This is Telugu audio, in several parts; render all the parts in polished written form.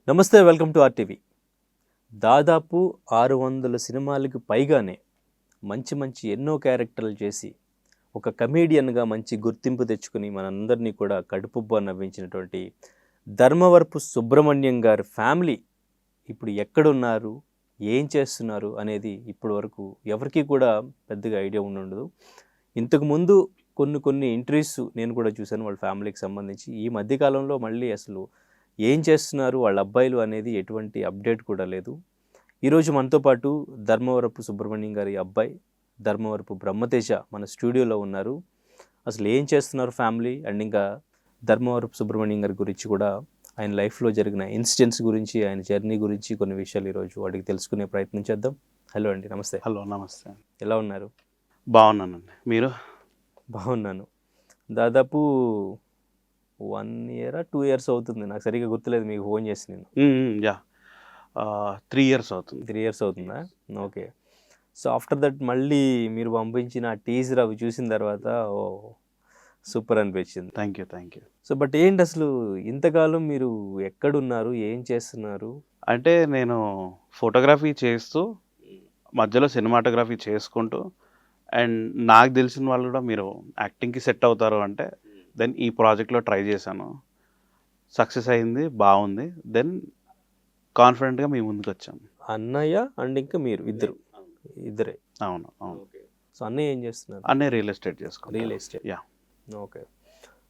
నమస్తే, వెల్కమ్ టు ఆర్టీవీ. దాదాపు 600 సినిమాలకు పైగానే మంచి ఎన్నో క్యారెక్టర్లు చేసి ఒక కమేడియన్గా మంచి గుర్తింపు తెచ్చుకుని మనందరినీ కూడా కడుపుబ్బా నవ్వించినటువంటి ధర్మవరపు సుబ్రహ్మణ్యం గారి ఫ్యామిలీ ఇప్పుడు ఎక్కడున్నారు, ఏం చేస్తున్నారు అనేది ఇప్పటి వరకు ఎవరికీ కూడా పెద్దగా ఐడియా ఉండదు. ఇంతకుముందు కొన్ని ఇంటర్వ్యూస్ నేను కూడా చూశాను వాళ్ళ ఫ్యామిలీకి సంబంధించి. ఈ మధ్యకాలంలో మళ్ళీ అసలు ఏం చేస్తున్నారు వాళ్ళ అబ్బాయిలు అనేది ఎటువంటి అప్డేట్ కూడా లేదు. ఈరోజు మనతో పాటు ధర్మవరపు సుబ్రహ్మణ్యం గారి అబ్బాయి ధర్మవరపు బ్రహ్మతేజ మన స్టూడియోలో ఉన్నారు. అసలు ఏం చేస్తున్నారు ఫ్యామిలీ అండ్ ఇంకా ధర్మవరపు సుబ్రహ్మణ్యం గారి గురించి కూడా, ఆయన లైఫ్లో జరిగిన ఇన్సిడెంట్స్ గురించి, ఆయన జర్నీ గురించి కొన్ని విషయాలు ఈరోజు వాడికి తెలుసుకునే ప్రయత్నం చేద్దాం. హలో అండి, నమస్తే. హలో, నమస్తే. ఎలా ఉన్నారు? బాగున్నానండి. మీరు? బాగున్నాను. దాదాపు 1 year 2 years అవుతుంది, నాకు సరిగ్గా గుర్తులేదు మీకు ఫోన్ చేసి నేను. యా 3 years అవుతుంది. 3 years అవుతుందా? ఓకే. సో ఆఫ్టర్ దట్ మళ్ళీ మీరు పంపించిన టీజర్ అవి చూసిన తర్వాత ఓ సూపర్ అనిపించింది. Thank you. సో బట్ ఏంటి అసలు ఇంతకాలం మీరు ఎక్కడున్నారు, ఏం చేస్తున్నారు? అంటే నేను ఫోటోగ్రఫీ చేస్తూ మధ్యలో సినిమాటోగ్రఫీ చేసుకుంటూ, అండ్ నాకు తెలిసిన వాళ్ళు కూడా మీరు యాక్టింగ్కి సెట్ అవుతారు అంటే దెన్ ఈ ప్రాజెక్ట్లో ట్రై చేశాను. సక్సెస్ అయింది, బాగుంది. దెన్ కాన్ఫిడెంట్గా మీ ముందుకు వచ్చాము. అన్నయ్య అండ్ ఇంకా మీరు ఇద్దరే? అవును. సో అన్నయ్య ఏం చేస్తున్నారు? అన్నీ రియల్ ఎస్టేట్ చేసుకున్నాను. Real estate. యా. ఓకే.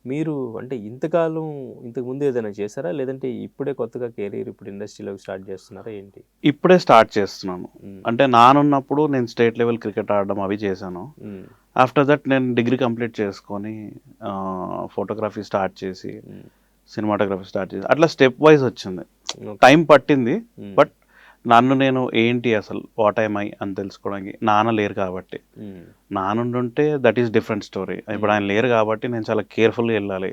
మీరు అంటే ఇంతకు ముందు ఏదైనా చేశారా, లేదంటే ఇప్పుడే కొత్తగా కెరీర్ ఇప్పుడు ఇండస్ట్రీలోకి స్టార్ట్ చేస్తున్నారా ఏంటి? ఇప్పుడే స్టార్ట్ చేస్తున్నాను. అంటే నానున్నప్పుడు నేను స్టేట్ లెవెల్ క్రికెట్ ఆడడం అవి చేశాను. ఆఫ్టర్ దట్ నేను డిగ్రీ కంప్లీట్ చేసుకొని ఫోటోగ్రఫీ స్టార్ట్ చేసి సినిమాటోగ్రఫీ స్టార్ట్ చేసి అట్లా స్టెప్ వైజ్ వచ్చింది. టైం పట్టింది. బట్ నన్ను నేను ఏంటి అసలు వాట్ ఐ మై అని తెలుసుకోవడానికి నాన్న లేరు కాబట్టి. నానుండుంటే దట్ ఈస్ డిఫరెంట్ స్టోరీ. ఇప్పుడు ఆయన లేరు కాబట్టి నేను చాలా కేర్ఫుల్గా వెళ్ళాలి.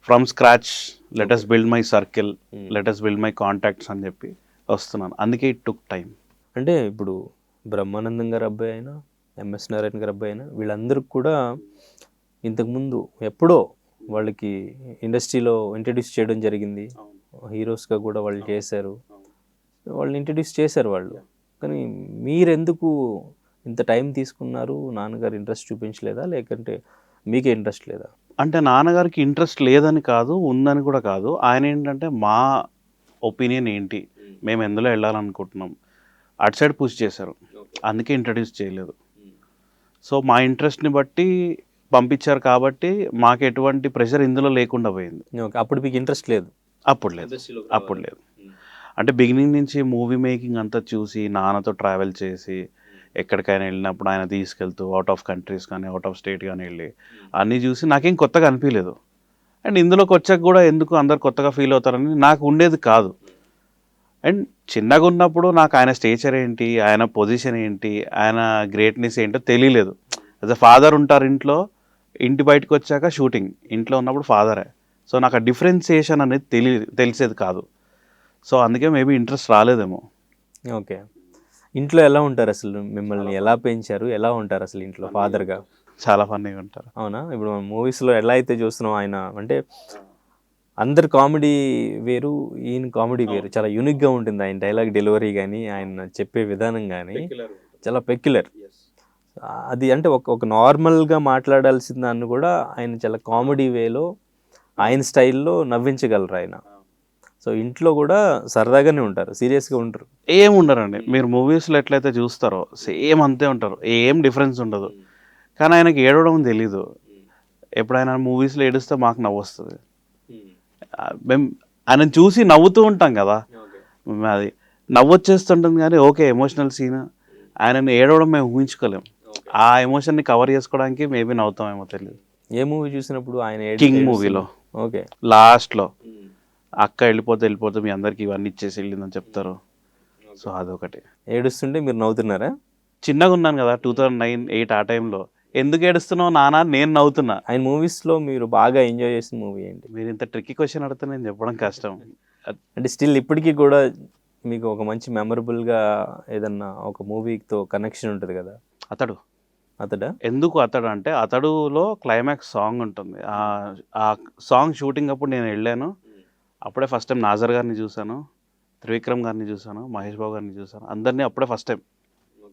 From scratch let's build my circle, let's build my contacts అని చెప్పి వస్తున్నాను. అందుకే ఇట్ టుక్ టైం. అంటే ఇప్పుడు బ్రహ్మానందం గారి అబ్బాయి అయినా, ఎంఎస్ నారాయణ గారి అబ్బాయి అయినా, వీళ్ళందరికీ కూడా ఇంతకుముందు ఎప్పుడో వాళ్ళకి ఇండస్ట్రీలో ఇంట్రడ్యూస్ చేయడం జరిగింది. హీరోస్గా కూడా వాళ్ళు చేశారు, వాళ్ళని ఇంట్రడ్యూస్ చేశారు వాళ్ళు. కానీ మీరెందుకు ఇంత టైం తీసుకున్నారు? నాన్నగారు ఇంట్రెస్ట్ చూపించలేదా, లేకంటే మీకే ఇంట్రెస్ట్ లేదా? అంటే నాన్నగారికి ఇంట్రెస్ట్ లేదని కాదు, ఉందని కూడా కాదు. ఆయన ఏంటంటే మా ఒపీనియన్ ఏంటి, మేము ఎందులో వెళ్ళాలనుకుంటున్నాం అటు సైడ్ పుష్ చేశారు. అందుకే ఇంట్రడ్యూస్ చేయలేదు. సో మా ఇంట్రెస్ట్ని బట్టి పంపించారు కాబట్టి మాకు ఎటువంటి ప్రెషర్ ఇందులో లేకుండా పోయింది. ఓకే. అప్పుడు మీకు ఇంట్రెస్ట్ లేదు? అప్పుడు లేదు. అంటే బిగినింగ్ నుంచి మూవీ మేకింగ్ అంతా చూసి, నాన్నతో ట్రావెల్ చేసి, ఎక్కడికైనా వెళ్ళినప్పుడు ఆయన తీసుకెళ్తూ అవుట్ ఆఫ్ కంట్రీస్ కానీ అవుట్ ఆఫ్ స్టేట్ కానీ వెళ్ళి అన్నీ చూసి నాకేం కొత్తగా అనిపించలేదు. అండ్ ఇందులోకి వచ్చాక కూడా ఎందుకు అందరు కొత్తగా ఫీల్ అవుతారని నాకు ఉండేది కాదు. అండ్ చిన్నగా ఉన్నప్పుడు నాకు ఆయన స్టేచర్ ఏంటి, ఆయన పొజిషన్ ఏంటి, ఆయన గ్రేట్నెస్ ఏంటో తెలియలేదు. యాజ్ అ ఫాదర్ ఉంటారు ఇంట్లో, ఇంటి బయటకు వచ్చాక షూటింగ్, ఇంట్లో ఉన్నప్పుడు ఫాదరే. సో నాకు ఆ డిఫరెన్సియేషన్ అనేది తెలిసేది కాదు. సో అందుకే మేబీ ఇంట్రెస్ట్ రాలేదేమో. ఓకే. ఇంట్లో ఎలా ఉంటారు అసలు? మిమ్మల్ని ఎలా పెంచారు, ఎలా ఉంటారు అసలు ఇంట్లో ఫాదర్గా? చాలా ఫన్నీగా ఉంటారు. అవునా? ఇప్పుడు మనం మూవీస్లో ఎలా అయితే చూస్తున్నాం, ఆయన అంటే అందరు కామెడీ వేరు, ఈయన కామెడీ వేరు. చాలా యూనిక్గా ఉంటుంది ఆయన డైలాగ్ డెలివరీ కానీ, ఆయన చెప్పే విధానం కానీ చాలా పెక్యులర్. అది అంటే ఒక నార్మల్గా మాట్లాడాల్సిన దాన్ని కూడా ఆయన చాలా కామెడీ వేలో ఆయన స్టైల్లో నవ్వించగలరు ఆయన. సో ఇంట్లో కూడా సరదాగానే ఉంటారు, సీరియస్గా ఉంటారు? ఏం ఉండరండి. మీరు మూవీస్లో ఎట్లయితే చూస్తారో సేమ్ అంతే ఉంటారు, ఏం డిఫరెన్స్ ఉండదు. కానీ ఆయనకి ఏడవడం తెలీదు. ఎప్పుడైనా మూవీస్లో ఏడుస్తే మాకు నవ్వు వస్తుంది. మేము ఆయన చూసి నవ్వుతూ ఉంటాం కదా, అది నవ్వు వచ్చేస్తుంటుంది. కానీ ఓకే, ఎమోషనల్ సీన్, ఆయనని ఏడవడం మేము ఊహించుకోలేము. ఆ ఎమోషన్ని కవర్ చేసుకోవడానికి మేబీ నవ్వుతామేమో తెలియదు. ఏ మూవీ చూసినప్పుడు ఆయన? కింగ్ మూవీలో. ఓకే. లాస్ట్లో అక్క వెళ్ళిపోతే మీ అందరికి ఇవన్నీ ఇచ్చేసి వెళ్ళిందని చెప్తారు. సో అదొకటి. ఏడుస్తుంటే మీరు నవ్వుతున్నారా? చిన్నగా ఉన్నాను కదా, 2009-8 ఆ టైంలో. ఎందుకు ఏడుస్తున్నావు నాన్న, నేను నవ్వుతున్నా. ఆయన మూవీస్లో మీరు బాగా ఎంజాయ్ చేసిన మూవీ ఏంటి? మీరు ఇంత ట్రిక్కీ క్వశ్చన్ అడిగితే నేను చెప్పడం కష్టం. అంటే స్టిల్ ఇప్పటికీ కూడా మీకు ఒక మంచి మెమరబుల్గా ఏదన్నా ఒక మూవీతో కనెక్షన్ ఉంటుంది కదా? అతడా? ఎందుకు అతడు అంటే, అతడులో క్లైమాక్స్ సాంగ్ ఉంటుంది. ఆ సాంగ్ షూటింగ్ అప్పుడు నేను వెళ్ళాను. అప్పుడే ఫస్ట్ టైం నాజర్ గారిని చూశాను, త్రివిక్రమ్ గారిని చూశాను, మహేష్ బాబు గారిని చూశాను, అందరినీ అప్పుడే ఫస్ట్ టైం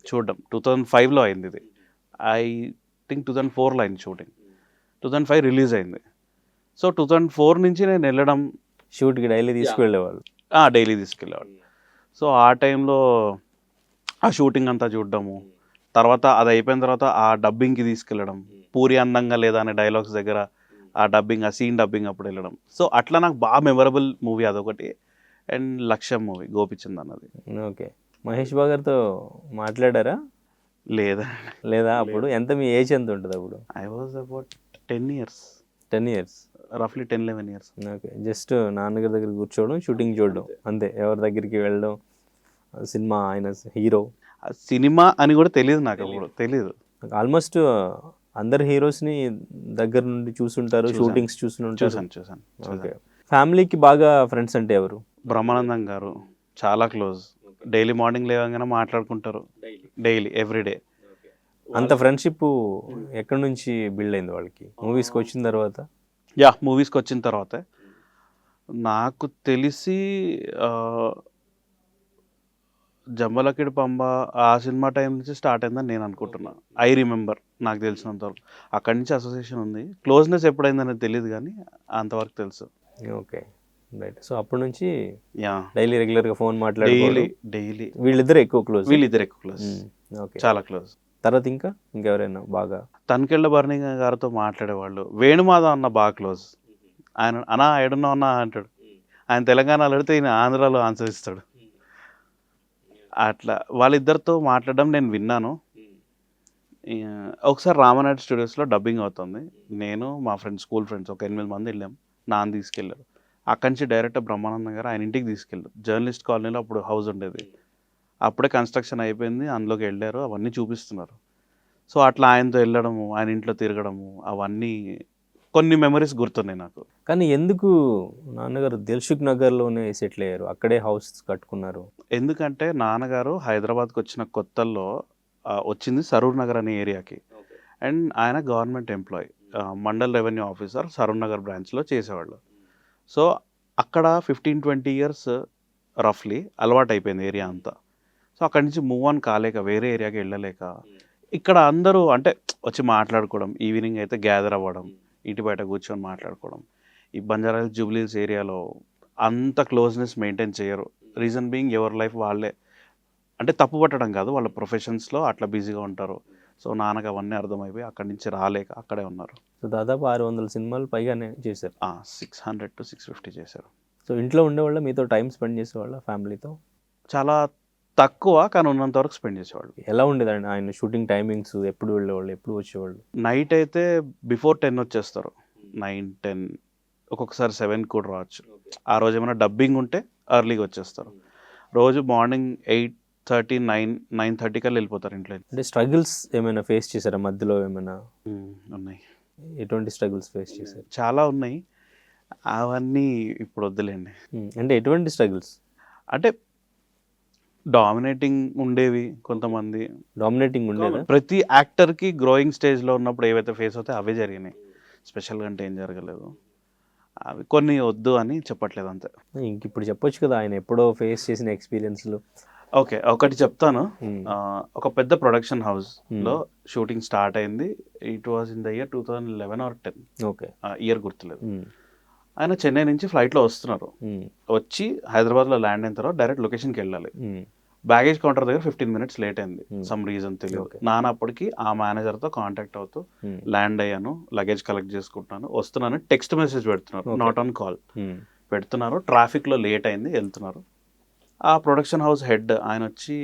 చూడడం. 2005లో అయింది ఇది. ఐ థింక్ 2004లో అయింది షూటింగ్, 2005 రిలీజ్ అయింది. సో 2004 నుంచి నేను వెళ్ళడం, షూట్కి డైలీ తీసుకువెళ్ళేవాళ్ళు. డైలీ తీసుకెళ్ళేవాడు. సో ఆ టైంలో ఆ షూటింగ్ అంతా చూడడము, తర్వాత అది అయిపోయిన తర్వాత ఆ డబ్బింగ్కి తీసుకెళ్ళడం, పూరి అందంగా లేదా అనే డైలాగ్స్ దగ్గర ఆ డబ్బింగ్, ఆ సీన్ డబ్బింగ్ అప్పుడు వెళ్ళడం. సో అట్లా నాకు బాగా మెమరబుల్ మూవీ అదొకటి. అండ్ లక్ష్యం మూవీ గోపిచంద్ అన్నది. ఓకే. మహేష్ బాబు గారితో మాట్లాడారా లేదా లేదా? అప్పుడు ఎంత, మీ ఏజ్ ఎంత ఉంటుంది అప్పుడు? I was about 10 years, 10 years, రఫ్లీ 10-11 years. Okay. Just నాన్నగారి దగ్గర కూర్చోవడం, షూటింగ్ చూడడం అంతే, ఎవరి దగ్గరికి వెళ్ళడం, సినిమా, ఆయన హీరో. ఆ సినిమా అని కూడా తెలియదు నాకు, అప్పుడు తెలియదు. ఆల్మోస్ట్ అందరు హీరోస్ని దగ్గర నుండి చూసుంటారు, షూటింగ్స్ చూసుంటారు. చూసాను. ఓకే. ఫ్యామిలీకి బాగా ఫ్రెండ్స్ అంటే ఎవరు? బ్రహ్మానందం గారు చాలా క్లోజ్. డైలీ మార్నింగ్ లేవగానే మాట్లాడుకుంటారు, డైలీ ఎవ్రీడే. అంత ఫ్రెండ్షిప్ ఎక్కడి నుంచి బిల్డ్ అయింది వాళ్ళకి? మూవీస్కి వచ్చిన తర్వాత? మూవీస్కి వచ్చిన తర్వాతే నాకు తెలిసి జంబలకిడి పంబ ఆ సినిమా టైం నుంచి స్టార్ట్ అయిందని నేను అనుకుంటున్నా. ఐ రిమెంబర్, నాకు తెలిసినంత వరకు అక్కడి నుంచి అసోసియేషన్ ఉంది. క్లోజ్నెస్ ఎప్పుడైందనేది తెలియదు కానీ అంతవరకు తెలుసు. Okay, right. సో అప్పటి నుంచి యా డైలీ రెగ్యులర్గా ఫోన్ మాట్లాడుకోవడం. డైలీ వీళ్ళిద్దరు ఎక్కువ క్లోజ్? వీళ్ళిద్దరు ఎక్కువ క్లోజ్, ఓకే. చాలా క్లోజ్. తర్వాత ఇంకెవరైనా బాగా? తనకెళ్ళ భరణి గారితో మాట్లాడేవాళ్ళు. వేణుమాధవ్ అన్న బాగా క్లోజ్. ఆయన అన్నా ఎడున్నా అన్నా అంటాడు. ఆయన తెలంగాణలో అడిగితే ఈయన ఆంధ్రాలో ఆన్సర్ ఇస్తాడు. అట్లా వాళ్ళిద్దరితో మాట్లాడడం నేను విన్నాను. ఒకసారి రామనాయుడు స్టూడియోస్లో డబ్బింగ్ అవుతుంది. నేను మా ఫ్రెండ్స్, స్కూల్ ఫ్రెండ్స్ ఒక 8 మంది వెళ్ళాం. నాన్న తీసుకెళ్ళారు. అక్కడి నుంచి డైరెక్టర్ బ్రహ్మానందం గారు ఆయన ఇంటికి తీసుకెళ్ళారు. జర్నలిస్ట్ కాలనీలో అప్పుడు హౌస్ ఉండేది. అప్పుడే కన్స్ట్రక్షన్ అయిపోయింది, అందులోకి వెళ్ళారు, అవన్నీ చూపిస్తున్నారు. సో అట్లా ఆయనతో వెళ్ళడము, ఆయన ఇంట్లో తిరగడము, అవన్నీ కొన్ని మెమరీస్ గుర్తున్నాయి నాకు. కానీ ఎందుకు నాన్నగారు దిల్సుఖ్ నగర్లోనే సెటిల్ అయ్యారు, అక్కడే హౌస్ కట్టుకున్నారు? ఎందుకంటే నాన్నగారు హైదరాబాద్కి వచ్చిన కొత్తల్లో వచ్చింది సరూర్ నగర్ అనే ఏరియాకి. అండ్ ఆయన government employee, mandal revenue officer, Saroor Nagar బ్రాంచ్లో చేసేవాళ్ళు. సో అక్కడ 15-20 years రఫ్లీ అలవాటు అయిపోయింది ఏరియా అంతా. సో అక్కడి నుంచి మూవ్ ఆన్ కాలేక, వేరే ఏరియాకి వెళ్ళలేక, ఇక్కడ అందరూ అంటే వచ్చి మాట్లాడుకోవడం, ఈవినింగ్ అయితే గ్యాదర్ అవ్వడం, ఇంటి బయట కూర్చొని మాట్లాడుకోవడం. ఈ బంజారాహిల్స్, జూబ్లీహిల్స్ ఏరియాలో అంత క్లోజ్నెస్ మెయింటైన్ చేయరు. రీజన్ బీయింగ్ ఎవరి లైఫ్ వాళ్ళే, అంటే తప్పు పట్టడం కాదు, వాళ్ళ ప్రొఫెషన్స్లో అట్లా బిజీగా ఉంటారు. సో నాన్నకు అవన్నీ అర్థమైపోయి అక్కడి నుంచి రాలేక అక్కడే ఉన్నారు. సో దాదాపు 600 సినిమాలు పైగానే చేశారు. 600 to 650 చేశారు. సో ఇంట్లో ఉండేవాళ్ళ, మీతో టైం స్పెండ్ చేసేవాళ్ళ ఫ్యామిలీతో? చాలా తక్కువ, కానీ ఉన్నంత వరకు స్పెండ్ చేసేవాళ్ళు. ఎలా ఉండేదండి ఆయన షూటింగ్ టైమింగ్స్? ఎప్పుడు వెళ్ళేవాళ్ళు, ఎప్పుడు వచ్చేవాళ్ళు? నైట్ అయితే బిఫోర్ 10 వచ్చేస్తారు, 9-10, ఒక్కొక్కసారి 7 కూడా రావచ్చు. ఆ రోజు ఏమైనా డబ్బింగ్ ఉంటే ఎర్లీగా వచ్చేస్తారు. రోజు మార్నింగ్ 8:30, 9:30 కల్లా వెళ్ళిపోతారు ఇంట్లో. అంటే స్ట్రగుల్స్ ఏమైనా ఫేస్ చేశారా మధ్యలో? ఏమైనా ఉన్నాయి. ఎటువంటి స్ట్రగుల్స్ ఫేస్ చేశారు? చాలా ఉన్నాయి, అవన్నీ ఇప్పుడు వద్దులేండి. అంటే ఎటువంటి స్ట్రగుల్స్? అంటే డామినేటింగ్ ఉండేవి కొంతమంది. డామినేటింగ్ ఉండేదా? ప్రతి యాక్టర్కి గ్రోయింగ్ స్టేజ్లో ఉన్నప్పుడు ఏవైతే ఫేస్ అవుతాయి అవే జరిగినాయి. స్పెషల్గా అంటే ఏం జరగలేదు. అవి కొన్ని వద్దు అని చెప్పట్లేదు అంతే. ఇంక ఇప్పుడు చెప్పొచ్చు కదా ఆయన ఎప్పుడో ఫేస్ చేసిన ఎక్స్పీరియన్స్లు. ఓకే, ఒకటి చెప్తాను. ఒక పెద్ద ప్రొడక్షన్ హౌస్లో షూటింగ్ స్టార్ట్ అయింది. It was in the year 2011 or 10. Okay, year గుర్తులేదు. ఆయన చెన్నై నుంచి ఫ్లైట్లో వస్తున్నారు. వచ్చి హైదరాబాద్లో ల్యాండ్ అయిన తర్వాత డైరెక్ట్ లొకేషన్కి వెళ్ళాలి. బ్యాగేజ్ కౌంటర్ దగ్గర 15 minutes లేట్ అయింది, సమ్ రీజన్ తెలియదు. నాన్నప్పటికి ఆ మేనేజర్తో కాంటాక్ట్ అవుతూ ల్యాండ్ అయ్యాను, లగేజ్ కలెక్ట్ చేసుకుంటున్నాను, వస్తున్నాను, టెక్స్ట్ మెసేజ్ పెడుతున్నారు, నాట్ ఆన్ కాల్ పెడుతున్నారు. ట్రాఫిక్లో లేట్ అయింది, వెళ్తున్నారు. ఆ ప్రొడక్షన్ హౌస్ హెడ్ ఆయన వచ్చి,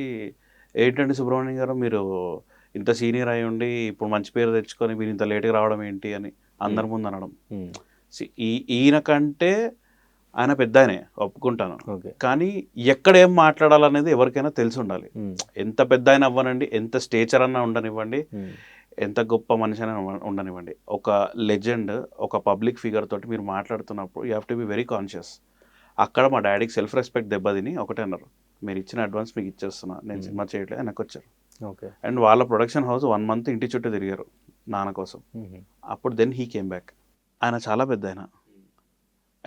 ఏంటండి సుబ్రహ్మణ్యం గారు, మీరు ఇంత సీనియర్ అయి ఉండి ఇప్పుడు మంచి పేరు తెచ్చుకొని మీరు ఇంత లేట్గా రావడం ఏంటి అని అందరి ముందు అనడం. ఈయన కంటే ఆయన పెద్ద ఆయనే, ఒప్పుకుంటాను. కానీ ఎక్కడ ఏం మాట్లాడాలనేది ఎవరికైనా తెలిసి ఉండాలి. ఎంత పెద్ద ఆయన అవ్వనండి, ఎంత స్టేచర్ అన్నా ఉండనివ్వండి, ఎంత గొప్ప మనిషి అయినా ఉండనివ్వండి, ఒక లెజెండ్, ఒక పబ్లిక్ ఫిగర్ తోటి మీరు మాట్లాడుతున్నప్పుడు you have to be very conscious. అక్కడ మా డాడీకి సెల్ఫ్ రెస్పెక్ట్ దెబ్బతిని ఒకటే అన్నారు, మీరు ఇచ్చిన అడ్వాన్స్ మీకు ఇచ్చేస్తున్నా, నేను సినిమా చేయట్లేదు, వెనక్కి వచ్చారు. అండ్ వాళ్ళ ప్రొడక్షన్ హౌస్ 1 month ఇంటి చుట్టూ తిరిగారు నాన్న కోసం. అప్పుడు దెన్ హీ కేమ్ బ్యాక్. ఆయన చాలా పెద్ద ఆయన.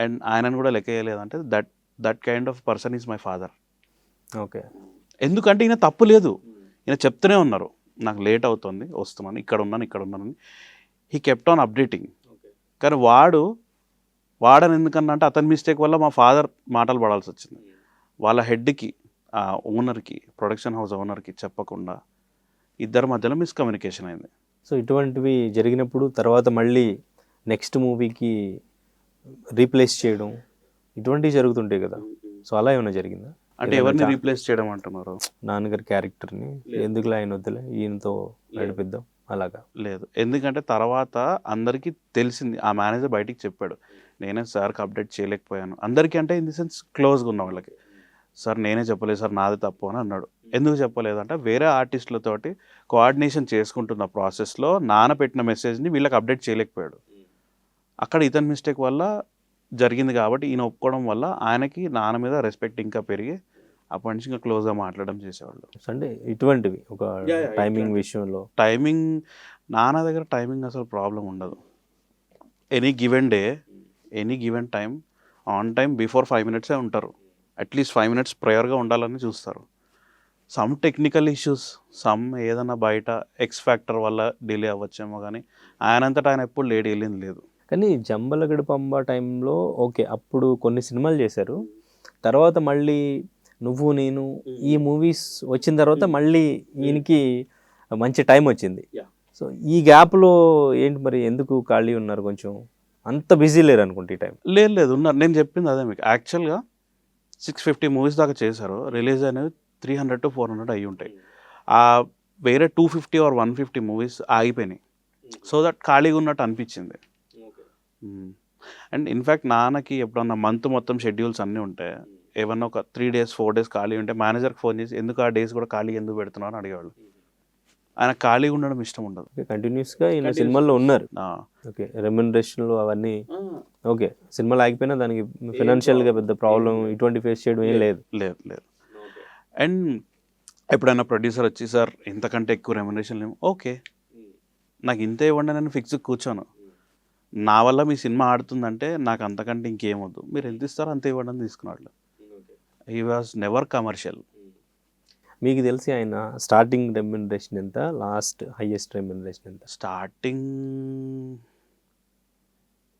అండ్ ఆయనను కూడా లెక్క చేయలేదంటే that kind of person is my father. Okay. ఎందుకంటే ఈయన తప్పు లేదు, ఈయన చెప్తూనే ఉన్నారు నాకు లేట్ అవుతుంది వస్తున్నాను, ఇక్కడ ఉన్నాను. He kept on updating. కానీ వాడని ఎందుకన్నా అంటే అతని మిస్టేక్ వల్ల మా ఫాదర్ మాటలు పడాల్సి వచ్చింది. వాళ్ళ హెడ్కి, ఆ ఓనర్కి, ప్రొడక్షన్ హౌస్ ఓనర్కి చెప్పకుండా ఇద్దరి మధ్యలో మిస్కమ్యూనికేషన్ అయింది. సో ఇటువంటివి జరిగినప్పుడు తర్వాత మళ్ళీ నెక్స్ట్ మూవీకి రీప్లేస్ చేయడం ఇటువంటివి జరుగుతుంటాయి కదా. సో అలా ఏమైనా జరిగిందా? అంటే ఎవరిని రీప్లేస్ చేయడం అంటున్నారు? నాన్నగారి క్యారెక్టర్ని ఎందుకులే ఆయన వద్దులే ఈయనతో నడిపిద్దాం అలాగా. లేదు, ఎందుకంటే తర్వాత అందరికీ తెలిసింది, ఆ మేనేజర్ బయటికి చెప్పాడు నేనే సార్కి అప్డేట్ చేయలేకపోయాను అందరికీ, అంటే ఇన్ ది సెన్స్ క్లోజ్గా ఉన్న వాళ్ళకి. సార్ నేనే చెప్పలేదు సార్, నాది తప్పు అని అన్నాడు. ఎందుకు చెప్పలేదంటే వేరే ఆర్టిస్టులతోటి కోఆర్డినేషన్ చేసుకుంటున్న ప్రాసెస్లో నాన్న పెట్టిన మెసేజ్ని వీళ్ళకి అప్డేట్ చేయలేకపోయాడు. అక్కడ ఇతని మిస్టేక్ వల్ల జరిగింది కాబట్టి ఈయన ఒప్పుకోవడం వల్ల ఆయనకి నాన్న మీద రెస్పెక్ట్ ఇంకా పెరిగి అప్పటి నుంచి ఇంకా క్లోజ్గా మాట్లాడడం చేసేవాళ్ళు. అంటే ఇటువంటివి ఒక టైమింగ్ విషయంలో టైమింగ్, నాన్న దగ్గర టైమింగ్ అసలు ప్రాబ్లం ఉండదు. Any given day, any given time, on time before 5 minutes ఉంటారు. అట్లీస్ట్ 5 minutes ప్రేయర్గా ఉండాలని చూస్తారు. సమ్ టెక్నికల్ ఇష్యూస్, సమ్ ఏదైనా బయట ఎక్స్ ఫ్యాక్టర్ వల్ల డిలే అవ్వచ్చేమో, కానీ ఆయనంతటా ఆయన ఎప్పుడు లేట్ వెళ్ళింది లేదు. కానీ జంబలగడ పంబ టైంలో ఓకే అప్పుడు కొన్ని సినిమాలు చేశారు, తర్వాత మళ్ళీ నువ్వు నేను ఈ మూవీస్ వచ్చిన తర్వాత మళ్ళీ ఈయనకి మంచి టైం వచ్చింది. సో ఈ గ్యాప్లో ఏంటి మరి ఎందుకు ఖాళీ ఉన్నారు? కొంచెం అంత బిజీ లేరు అనుకుంటే ఈ టైం. లేదు ఉన్నారు, నేను చెప్పింది అదే మీకు. యాక్చువల్గా 650 మూవీస్ దాకా చేశారు, రిలీజ్ అనేవి 300 to 400 అయ్యి ఉంటాయి. ఆ వేరే 250 or 150 మూవీస్ ఆగిపోయినాయి. సో దట్ ఖాళీగా ఉన్నట్టు అనిపించింది. అండ్ ఇన్ఫ్యాక్ట్ నాన్నకి ఎప్పుడన్నా మంత్ మొత్తం షెడ్యూల్స్ అన్నీ ఉంటాయి, ఏమన్నా ఒక 3 days 4 days ఖాళీ ఉంటే మేనేజర్కి ఫోన్ చేసి ఎందుకు ఆ డేస్ కూడా ఖాళీ ఎందుకు పెడుతున్నారు అని అడిగేవాళ్ళు. ఆయన ఖాళీగా ఉండడం ఇష్టం ఉండదు. కంటిన్యూస్గా ఈయన సినిమాల్లో ఉన్నారు. ఓకే, రెమ్యునరేషన్లు అవన్నీ ఓకే. సినిమాలు ఆగిపోయినా దానికి ఫైనాన్షియల్గా పెద్ద ప్రాబ్లం ఇటువంటి ఫేస్ చేయడం ఏం లేదు. లేదు. అండ్ ఎప్పుడైనా ప్రొడ్యూసర్ వచ్చి సార్ ఇంతకంటే ఎక్కువ రెమ్యునరేషన్ లేవు, ఓకే నాకు ఇంతే ఇవ్వండి, నేను ఫిక్స్ కూర్చోను. నా వల్ల మీ సినిమా ఆడుతుందంటే నాకు అంతకంటే ఇంకేమొద్దు, మీరు ఎంత ఇస్తారో అంతే ఇవ్వండి అని తీసుకున్నాడు. He was never commercial. మీకు తెలిసి ఆయన స్టార్టింగ్ రెమ్యునరేషన్ ఎంత, లాస్ట్ హైయెస్ట్ రెమ్యునరేషన్ ఎంత? స్టార్టింగ్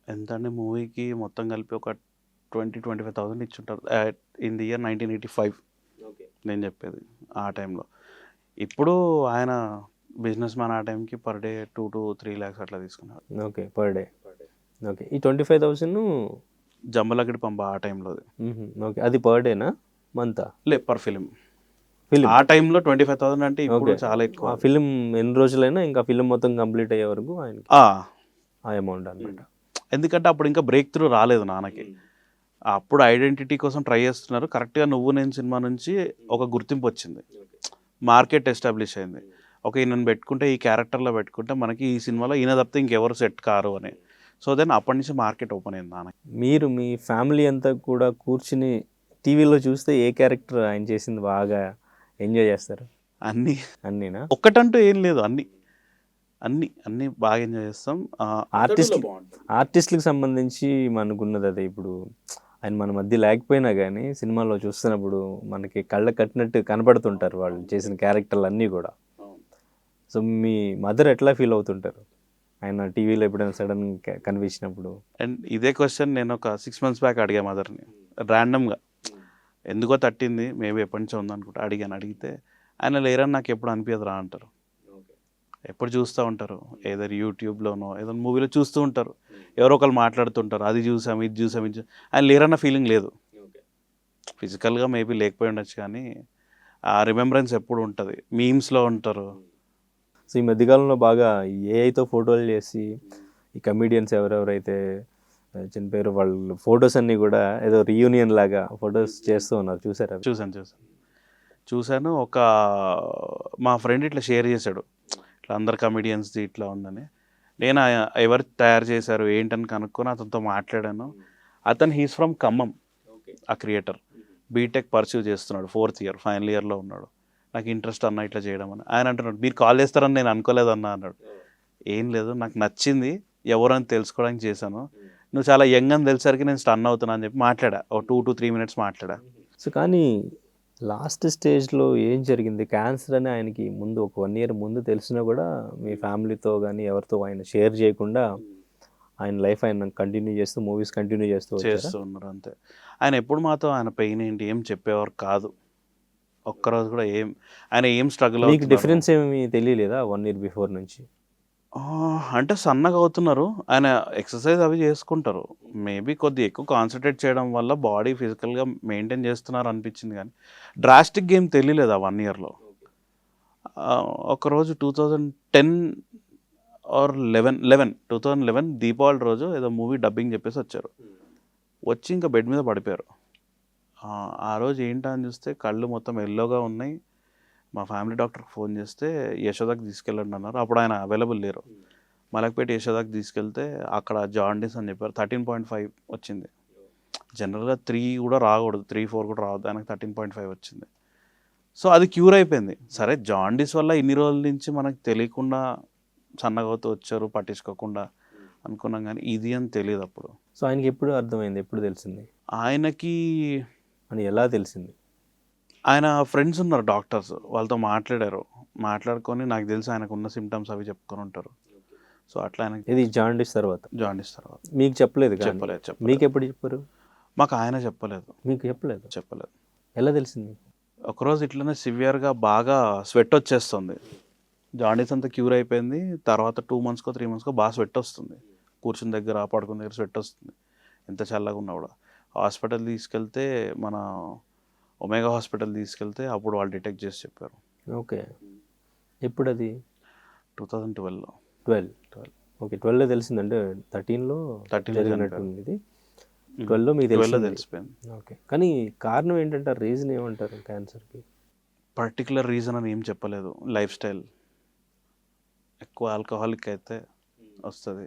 ఎంత అంటే మూవీకి మొత్తం కలిపి ఒక 20-25,000 ఇచ్చుంటారు ఇన్ ది ఇయర్ 1985. నేను చెప్పేది ఆ టైంలో. ఇప్పుడు ఆయన బిజినెస్ మ్యాన్, ఆ టైంకి పర్ డే 2 to 3 lakhs అట్లా తీసుకున్నారు. Okay, per day. ఓకే, ఈ 25,000 జంబలగడి పంప ఆ టైంలో. ఓకే, అది పర్ డేనా మంతా? Per film. ఆ టైంలో 25,000 అంటే ఇప్పుడు చాలా ఎక్కువ. ఆ ఫిలిం ఎన్ని రోజులైనా ఇంకా ఫిలిం మొత్తం కంప్లీట్ అయ్యే వరకు ఆయనకి ఆ అమౌంట్ అనమాట. ఎందుకంటే అప్పుడు ఇంకా బ్రేక్ త్రూ రాలేదు నాన్నకి, అప్పుడు ఐడెంటిటీ కోసం ట్రై చేస్తున్నారు. కరెక్ట్గా నువ్వు నేను సినిమా నుంచి ఒక గుర్తింపు వచ్చింది, మార్కెట్ ఎస్టాబ్లిష్ అయింది. ఒక ఈయనను పెట్టుకుంటే, ఈ క్యారెక్టర్లో పెట్టుకుంటే మనకి ఈ సినిమాలో ఈయన తప్పితే ఇంకెవరు సెట్ కారు అని. సో దెన్ అప్పటి నుంచి మార్కెట్ ఓపెన్ అయింది నాన్నకి. మీరు మీ ఫ్యామిలీ అంతా కూడా కూర్చుని టీవీలో చూస్తే ఏ క్యారెక్టర్ ఆయన చేసింది బాగా ఎంజాయ్ చేస్తారు? అన్నీనా? ఒక్కటంటూ ఏం లేదు, అన్ని బాగా ఎంజాయ్ చేస్తాం. ఆర్టిస్టులకు సంబంధించి మనకున్నది అదే. ఇప్పుడు ఆయన మన మధ్య లేకపోయినా కానీ సినిమాలో చూస్తున్నప్పుడు మనకి కళ్ళ కట్టినట్టు కనపడుతుంటారు వాళ్ళు చేసిన క్యారెక్టర్లు అన్నీ కూడా. సో మీ మదర్ ఎట్లా ఫీల్ అవుతుంటారు ఆయన టీవీలో ఎప్పుడైనా సడన్ కనిపించినప్పుడు? అండ్ ఇదే క్వశ్చన్ నేను ఒక 6 months బ్యాక్ అడిగా మదర్ని ర్యాండమ్గా, ఎందుకో తట్టింది, మేబీ ఎప్పటి నుంచో ఉందనుకుంటా. అడిగితే ఆయన లేరని నాకు ఎప్పుడు అనిపించదు రా అంటారు. ఎప్పుడు చూస్తూ ఉంటారు, ఏదో యూట్యూబ్లోనో ఏదో మూవీలో చూస్తూ ఉంటారు, ఎవరో ఒకరు మాట్లాడుతుంటారు, అది చూసాం ఇది చూసాం. ఆయన లేరన్న ఫీలింగ్ లేదు. ఫిజికల్గా మేబీ లేకపోయి ఉండొచ్చు కానీ ఆ రిమెంబరెన్స్ ఎప్పుడు ఉంటుంది, మీమ్స్లో ఉంటారు. సో ఈ మధ్యకాలంలో బాగా ఏఐతో ఫోటోలు చేసి ఈ కమీడియన్స్ ఎవరెవరైతే చనిపోయారు వాళ్ళు ఫొటోస్ అన్నీ కూడా ఏదో రీయూనియన్ లాగా ఫొటోస్ చేస్తూ ఉన్నారు, చూసారా? చూశాను. ఒక మా ఫ్రెండ్ ఇట్లా షేర్ చేశాడు, ఇట్లా అందరు కమెడియన్స్ది ఇట్లా ఉందని. నేను ఎవరు తయారు చేశారు ఏంటని కనుక్కొని అతనితో మాట్లాడాను. అతను హీస్ ఫ్రమ్ ఖమ్మం, ఆ క్రియేటర్. బీటెక్ పర్సూ చేస్తున్నాడు, 4th year ఫైనల్ ఇయర్లో ఉన్నాడు. నాకు ఇంట్రెస్ట్ అన్న ఇట్లా చేయడం అని. ఆయన అంటున్నాడు మీరు కాల్ చేస్తారని నేను అనుకోలేదన్నా అన్నాడు. ఏం లేదు, నాకు నచ్చింది, ఎవరని తెలుసుకోవడానికి చేశాను. నువ్వు చాలా యంగ్ అని తెలిసరికి నేను స్టన్ అవుతున్నా అని చెప్పి మాట్లాడా, ఒక 2 to 3 minutes మాట్లాడా. సో కానీ లాస్ట్ స్టేజ్లో ఏం జరిగింది? క్యాన్సర్ అని ఆయనకి ముందు ఒక 1 year ముందు తెలిసినా కూడా మీ ఫ్యామిలీతో కానీ ఎవరితో ఆయన షేర్ చేయకుండా ఆయన లైఫ్ ఆయన కంటిన్యూ చేస్తూ మూవీస్ కంటిన్యూ చేస్తూ వచ్చారా? చేస్తూ ఉన్నారు అంతే. ఆయన ఎప్పుడు మాతో ఆయన పెయిన్ ఏంటి ఏం చెప్పేవారు కాదు. ఒక్కరోజు కూడా ఆయన ఏం స్ట్రగుల్ మీకు డిఫరెన్స్ ఏమి తెలియలేదా 1 year బిఫోర్ నుంచి? అంటే సన్నగా అవుతున్నారు, ఆయన ఎక్సర్సైజ్ అవి చేసుకుంటారు. మేబీ కొద్దిగా ఎక్కువ కాన్సన్ట్రేట్ చేయడం వల్ల బాడీ ఫిజికల్గా మెయింటైన్ చేస్తున్నారు అనిపించింది, కానీ డ్రాస్టిక్ ఏం తెలియలేదు ఆ 1 yearలో. ఒకరోజు 2010 or 2011 దీపావళి రోజు ఏదో మూవీ డబ్బింగ్ చెప్పేసి వచ్చారు. వచ్చి ఇంకా బెడ్ మీద పడిపోయారు. ఆ రోజు ఏంటా అని చూస్తే కళ్ళు మొత్తం ఎల్లోగా ఉన్నాయి. మా ఫ్యామిలీ డాక్టర్కి ఫోన్ చేస్తే యశోదాకి తీసుకెళ్ళండి అన్నారు. అప్పుడు ఆయన అవైలబుల్ లేరు. మలక్పేట యశోదాకి తీసుకెళ్తే అక్కడ జాండీస్ అని చెప్పారు. 13.5 వచ్చింది. జనరల్గా 3 కూడా రాకూడదు, 3-4 కూడా రావద్దు, ఆయనకు 13.5 వచ్చింది. సో అది క్యూర్ అయిపోయింది. సరే జాండీస్ వల్ల ఇన్ని రోజుల నుంచి మనకు తెలియకుండా సన్నగా అవుతూ వచ్చారు పట్టించుకోకుండా అనుకున్నాం, కానీ ఇది అని తెలియదు అప్పుడు. సో ఆయనకి ఎప్పుడు అర్థమైంది, ఎప్పుడు తెలిసింది ఆయనకి అని ఎలా తెలిసింది? ఆయన ఫ్రెండ్స్ ఉన్నారు డాక్టర్స్, వాళ్ళతో మాట్లాడుకొని నాకు తెలిసి ఆయనకు ఉన్న సిమ్టమ్స్ అవి చెప్పుకొని ఉంటారు. సో అట్లా ఆయనకి ఇది జాండీస్ తర్వాత జాండీస్ తర్వాత మీకు చెప్పలేదు కానీ? చెప్పలేదు. మీకు ఎప్పుడు చెప్పారు? మాకు ఆయన చెప్పలేదు. మీకు చెప్పలేదు? ఎలా తెలిసింది? ఒకరోజు ఇట్లనే సివియర్గా బాగా స్వెట్ వచ్చేస్తుంది. జాండీస్ అంతా క్యూర్ అయిపోయింది. తర్వాత 2 monthsకో 3 monthsకో బాగా స్వెట్ వస్తుంది. కూర్చుని దగ్గర పడుకున్న దగ్గర స్వెట్ వస్తుంది, ఎంత చల్లగా ఉన్నా కూడా. హాస్పిటల్ తీసుకెళ్తే మన ఒమేగా హాస్పిటల్ తీసుకెళ్తే అప్పుడు వాళ్ళు డిటెక్ట్ చేసి చెప్పారు. ఓకే, ఎప్పుడు అది? 2012లో. 12 ఓకే, 12లో తెలిసిందంటే 13లో జరిగినట్టుంది. ఇది 12లో మీకు తెలిసిపోయింది. ఓకే, కానీ కారణం ఏంటంటే రీజన్ ఏమంటారు క్యాన్సర్కి? పర్టికులర్ రీజన్ అని ఏం చెప్పలేదు. లైఫ్ స్టైల్, ఎక్కువ ఆల్కహాలిక్ అయితే వస్తుంది.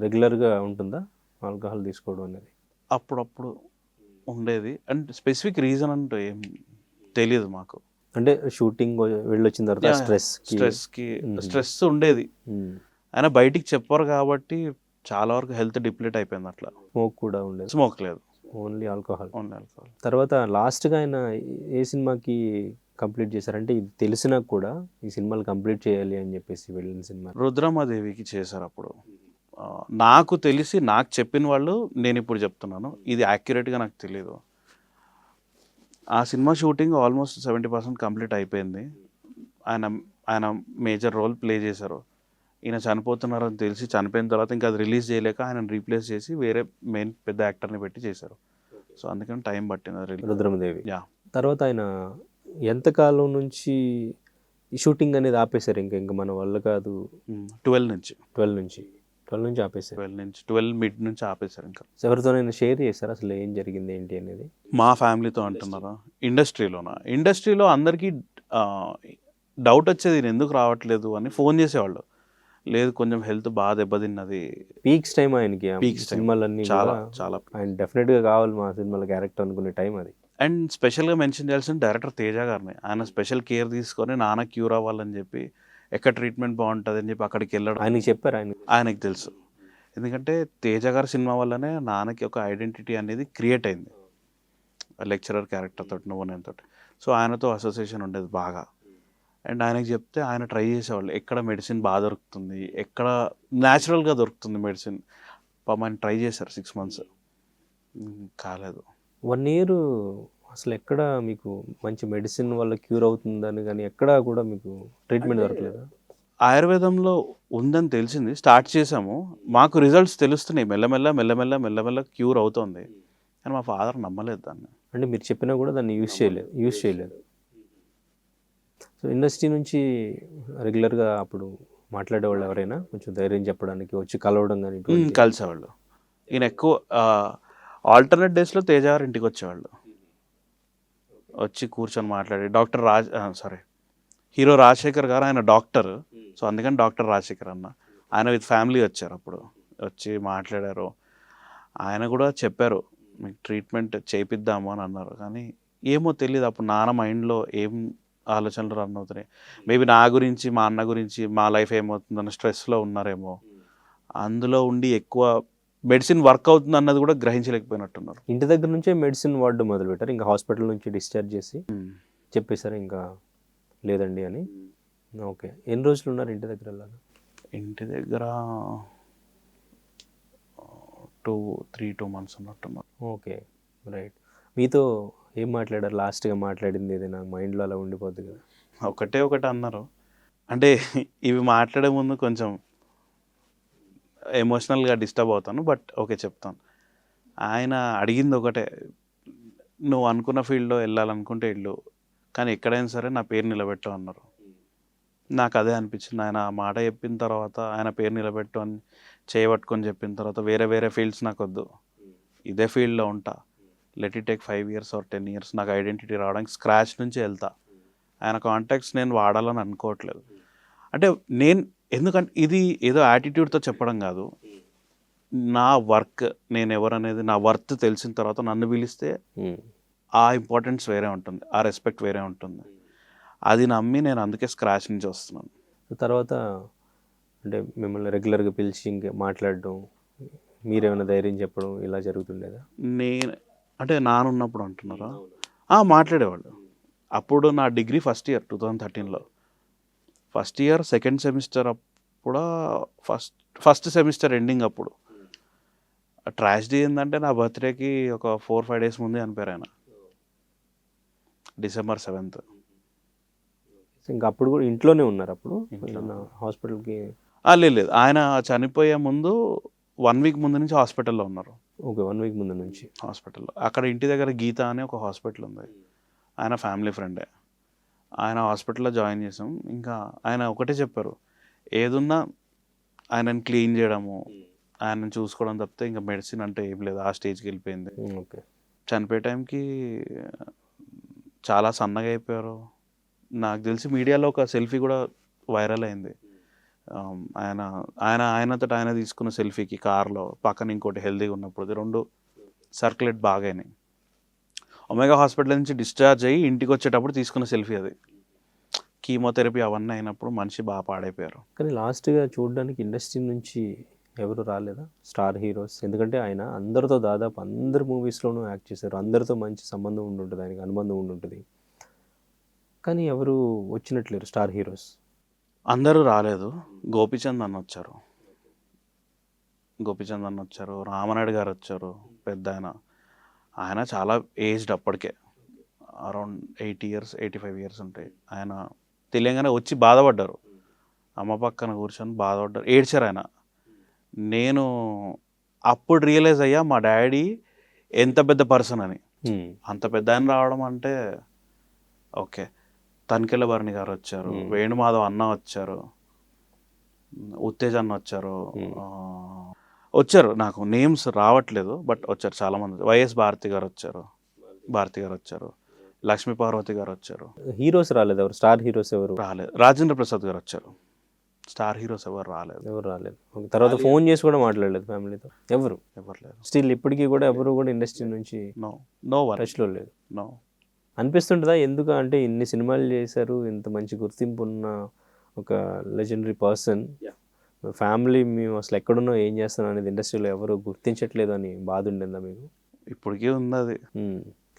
రెగ్యులర్గా ఉంటుందా ఆల్కహాల్ తీసుకోవడం అనేది? అప్పుడప్పుడు ఉండేది, అండ్ స్పెసిఫిక్ రీజన్ అంటూ ఏం తెలియదు మాకు. అంటే షూటింగ్ వెళ్ళొచ్చిన తర్వాత స్ట్రెస్ ఉండేది. ఆయన బయటికి చెప్పారు కాబట్టి చాలా వరకు హెల్త్ డిప్లీట్ అయిపోయింది. అట్లా స్మోక్ కూడా ఉండేది? స్మోక్ లేదు, ఓన్లీ ఆల్కహాల్. తర్వాత లాస్ట్గా ఆయన ఏ సినిమాకి కంప్లీట్ చేశారంటే ఇది తెలిసినా కూడా ఈ సినిమాలు కంప్లీట్ చేయాలి అని చెప్పేసి వెళ్ళిన సినిమా? రుద్రమాదేవికి చేశారు. అప్పుడు నాకు తెలిసి నాకు చెప్పిన వాళ్ళు నేను ఇప్పుడు చెప్తున్నాను, ఇది యాక్యురేట్గా నాకు తెలియదు. ఆ సినిమా షూటింగ్ ఆల్మోస్ట్ 70% కంప్లీట్ అయిపోయింది. ఆయన మేజర్ రోల్ ప్లే చేశారు. ఈయన చనిపోతున్నారని తెలిసి చనిపోయిన తర్వాత ఇంకా అది రిలీజ్ చేయలేక ఆయన రీప్లేస్ చేసి వేరే మెయిన్ పెద్ద యాక్టర్ని పెట్టి చేశారు. సో అందుకని టైం పట్టింది రుద్రమదేవి. తర్వాత ఆయన ఎంతకాలం నుంచి ఈ షూటింగ్ అనేది ఆపేశారు? ఇంకా మన వల్ల కాదు. 12 నుంచి ఆపేశారు. 12 మిడ్ నుంచి ఆపేశారు. ఇంకా ఎవరితోనైనా షేర్ చేశారు అసలు ఏం జరిగింది ఏంటి అనేది? మా ఫ్యామిలీతో అంటున్నారా? ఇండస్ట్రీలో అందరికీ డౌట్ వచ్చేది నేను ఎందుకు రావట్లేదు అని ఫోన్ చేసేవాళ్ళు. లేదు కొంచెం హెల్త్ బాగా దెబ్బతిన్నది. పీక్స్ టైం ఆయనకి, సినిమాలన్నీ చాలా ఆయన డెఫినెట్గా కావాలి మా సినిమాలో క్యారెక్టర్ అనుకునే టైం అది. అండ్ స్పెషల్గా మెన్షన్ చేయాల్సిన డైరెక్టర్ తేజ గారిని. ఆయన స్పెషల్ కేర్ తీసుకొని నాన్న క్యూర్ అవ్వాలని చెప్పి, ఎక్కడ ట్రీట్మెంట్ బాగుంటుంది అని చెప్పి అక్కడికి వెళ్ళడం ఆయనకి చెప్పారు. ఆయనకి తెలుసు, ఎందుకంటే తేజ గారి సినిమా వల్లనే నాన్నకి ఒక ఐడెంటిటీ అనేది క్రియేట్ అయింది, లెక్చరర్ క్యారెక్టర్ తోటి, నేను తోటి. సో ఆయనతో అసోసియేషన్ ఉండేది బాగా. అండ్ ఆయనకి చెప్తే ఆయన ట్రై చేసేవాళ్ళు, ఎక్కడ మెడిసిన్ బాగా దొరుకుతుంది, ఎక్కడ న్యాచురల్గా దొరుకుతుంది మెడిసిన్. పాపం ఆయన ట్రై చేశారు 6 months, కాలేదు. 1 year అసలు ఎక్కడ మీకు మంచి మెడిసిన్ వల్ల క్యూర్ అవుతుందని కానీ ఎక్కడ కూడా మీకు ట్రీట్మెంట్ దొరకలేదు? ఆయుర్వేదంలో ఉందని తెలిసింది, స్టార్ట్ చేసాము, మాకు రిజల్ట్స్ తెలుస్తున్నాయి, మెల్లమెల్ల క్యూర్ అవుతుంది. కానీ మా ఫాదర్ నమ్మలేదు దాన్ని. అంటే మీరు చెప్పినా కూడా దాన్ని యూజ్ చేయలేదు. సో ఇండస్ట్రీ నుంచి రెగ్యులర్గా అప్పుడు మాట్లాడేవాళ్ళు ఎవరైనా కొంచెం ధైర్యం చెప్పడానికి వచ్చి కలవడం కానీ? కలిసేవాళ్ళు. ఈయన ఎక్కువ ఆల్టర్నేట్ డేస్లో తేజ గారు ఇంటికి వచ్చేవాళ్ళు, వచ్చి కూర్చొని మాట్లాడి. హీరో రాజశేఖర్ గారు ఆయన డాక్టర్, సో అందుకని డాక్టర్ రాజశేఖర్ అన్న. ఆయన విత్ ఫ్యామిలీ వచ్చారు, అప్పుడు వచ్చి మాట్లాడారు. ఆయన కూడా చెప్పారు మీకు ట్రీట్మెంట్ చేయిద్దాము అని అన్నారు. కానీ ఏమో తెలియదు అప్పుడు నాన్న మైండ్లో ఏం ఆలోచనలు రన్ అవుతున్నాయి. మేబీ నా గురించి, మా అన్న గురించి, మా లైఫ్ ఏమవుతుందన్న స్ట్రెస్లో ఉన్నారేమో. అందులో ఉండి ఎక్కువ మెడిసిన్ వర్క్ అవుతుంది అన్నది కూడా గ్రహించలేకపోయినట్టున్నారు. ఇంటి దగ్గర నుంచే మెడిసిన్ వాడడం మొదలుపెట్టారు, ఇంకా హాస్పిటల్ నుంచి డిశ్చార్జ్ చేసి చెప్పేశారు ఇంకా లేదండి అని. ఓకే, ఎన్ని రోజులు ఉన్నారు ఇంటి దగ్గర? వెళ్ళాలి ఇంటి దగ్గర 2 months ఉన్నట్టున్నారు. Okay, right. మీతో ఏం మాట్లాడారు? లాస్ట్గా మాట్లాడింది ఏదైనా మైండ్లో అలా ఉండిపోద్ది కదా? ఒకటి అన్నారు. అంటే ఇవి మాట్లాడే ముందు కొంచెం ఎమోషనల్గా డిస్టర్బ్ అవుతాను, బట్ ఓకే చెప్తాను. ఆయన అడిగింది ఒకటే, నువ్వు అనుకున్న ఫీల్డ్లో వెళ్ళాలనుకుంటే వెళ్ళు, కానీ ఎక్కడైనా సరే నా పేరు నిలబెట్టు అన్నారు. నాకు అదే అనిపించింది. ఆయన ఆ మాట చెప్పిన తర్వాత, ఆయన పేరు నిలబెట్టు అని చేయబట్టుకొని చెప్పిన తర్వాత, వేరే ఫీల్డ్స్ నాకు వద్దు, ఇదే ఫీల్డ్లో ఉంటా, let it take 5 years or 10 years, నాకు ఐడెంటిటీ రావడానికి స్క్రాచ్ నుంచి వెళ్తా. ఆయన కాంటాక్ట్స్ నేను వాడాలని అనుకోవట్లేదు. అంటే నేను ఎందుకంటే ఇది ఏదో యాటిట్యూడ్తో చెప్పడం కాదు, నా వర్క్ నేను ఎవరనేది నా వర్త్ తెలిసిన తర్వాత నన్ను పిలిస్తే ఆ ఇంపార్టెన్స్ వేరే ఉంటుంది, ఆ రెస్పెక్ట్ వేరే ఉంటుంది. అది నమ్మి నేను అందుకే స్క్రాచ్ నుంచి వస్తున్నాను. తర్వాత అంటే మిమ్మల్ని రెగ్యులర్గా పిలిచి ఇంకా మాట్లాడడం, మీరేమైనా ధైర్యం చెప్పడం ఇలా జరుగుతుండేదా? నేను అంటే నానున్నప్పుడు అంటున్నారా? మాట్లాడేవాళ్ళు. అప్పుడు నా డిగ్రీ ఫస్ట్ ఇయర్ 2013లో, ఫస్ట్ ఇయర్ సెకండ్ సెమిస్టర్ అప్పుడు, ఫస్ట్ సెమిస్టర్ ఎండింగ్ అప్పుడు. ట్రాజడీ ఏంటంటే నా బర్త్డేకి ఒక 4-5 days ముందే చనిపోయారు ఆయన, December 7th. ఇంకా అప్పుడు కూడా ఇంట్లోనే ఉన్నారు? అప్పుడు హాస్పిటల్కి లేదు, ఆయన చనిపోయే ముందు 1 week ముందు నుంచి హాస్పిటల్లో ఉన్నారు. ఓకే, 1 week ముందు నుంచి హాస్పిటల్లో. అక్కడ ఇంటి దగ్గర గీత అని ఒక హాస్పిటల్ ఉంది, ఆయన ఫ్యామిలీ ఫ్రెండే. ఆయన హాస్పిటల్లో జాయిన్ చేసాం. ఇంకా ఆయన ఒకటే చెప్పారు, ఏదున్నా ఆయనని క్లీన్ చేయడము, ఆయనను చూసుకోవడం తప్పితే ఇంకా మెడిసిన్ అంటే ఏం లేదు, ఆ స్టేజ్కి వెళ్ళిపోయింది. ఓకే, చనిపోయే టైంకి చాలా సన్నగా అయిపోయారు. నాకు తెలిసి మీడియాలో ఒక సెల్ఫీ కూడా వైరల్ అయింది. ఆయనతో ఆయన తీసుకున్న సెల్ఫీకి కార్లో పక్కన ఇంకోటి హెల్తీగా ఉన్నప్పుడు, 2 సర్క్యులేట్ బాగా అయినాయి. ఒమేగా హాస్పిటల్ నుంచి డిశ్చార్జ్ అయ్యి ఇంటికి వచ్చేటప్పుడు తీసుకున్న సెల్ఫీ అది. కీమోథెరపీ అవన్నీ అయినప్పుడు మనిషి బాగా పాడైపోయారు. కానీ లాస్ట్గా చూడడానికి ఇండస్ట్రీ నుంచి ఎవరు రాలేదా స్టార్ హీరోస్? ఎందుకంటే ఆయన అందరితో దాదాపు అందరి మూవీస్లోనూ యాక్ట్ చేశారు, అందరితో మంచి సంబంధం ఉండుంటుంది, ఆయనకి అనుబంధం ఉండుంటుంది, కానీ ఎవరు వచ్చినట్లేరు స్టార్ హీరోస్. అందరూ రాలేదు. గోపీచంద్ అన్న వచ్చారు, రామనాయుడు గారు వచ్చారు, పెద్ద ఆయన చాలా ఏజ్డ్ అప్పటికే, అరౌండ్ 80 years 85 years ఉంటాయి. ఆయన తెలియగానే వచ్చి బాధపడ్డారు, అమ్మ పక్కన కూర్చొని బాధపడ్డారు, ఏడ్చారు ఆయన. నేను అప్పుడు రియలైజ్ అయ్యా మా డాడీ ఎంత పెద్ద పర్సన్ అని. అంత పెద్ద ఆయన రావడం అంటే ఓకే. తనికెళ్ళ భరణి గారు వచ్చారు, వేణుమాధవ్ అన్న వచ్చారు, ఉత్తేజ్ అన్న వచ్చారు, నాకు నేమ్స్ రావట్లేదు బట్ వచ్చారు చాలామంది. వైఎస్ భారతి గారు వచ్చారు, లక్ష్మీ పార్వతి గారు వచ్చారు. హీరోస్ రాలేదు ఎవరు? స్టార్ హీరోస్ ఎవరు రాలేదు. రాజేంద్ర ప్రసాద్ గారు వచ్చారు. స్టార్ హీరోస్ ఎవరు రాలేదు. తర్వాత ఫోన్ చేసి కూడా మాట్లాడలేదు ఫ్యామిలీతో? ఎవరు లేదు. స్టిల్ ఇప్పటికీ కూడా ఎవరు కూడా ఇండస్ట్రీ నుంచి నో టచ్లో లేదు? అనిపిస్తుంటుందా ఎందుకు అంటే ఇన్ని సినిమాలు చేశారు, ఇంత మంచి గుర్తింపు ఉన్న ఒక లెజెండరీ పర్సన్, ఫ్యామిలీ మేము అసలు ఎక్కడున్నా ఏం చేస్తాను అనేది ఇండస్ట్రీలో ఎవరు గుర్తించట్లేదు అని బాధ ఉండిందా మీకు? ఇప్పటికీ ఉంది అది.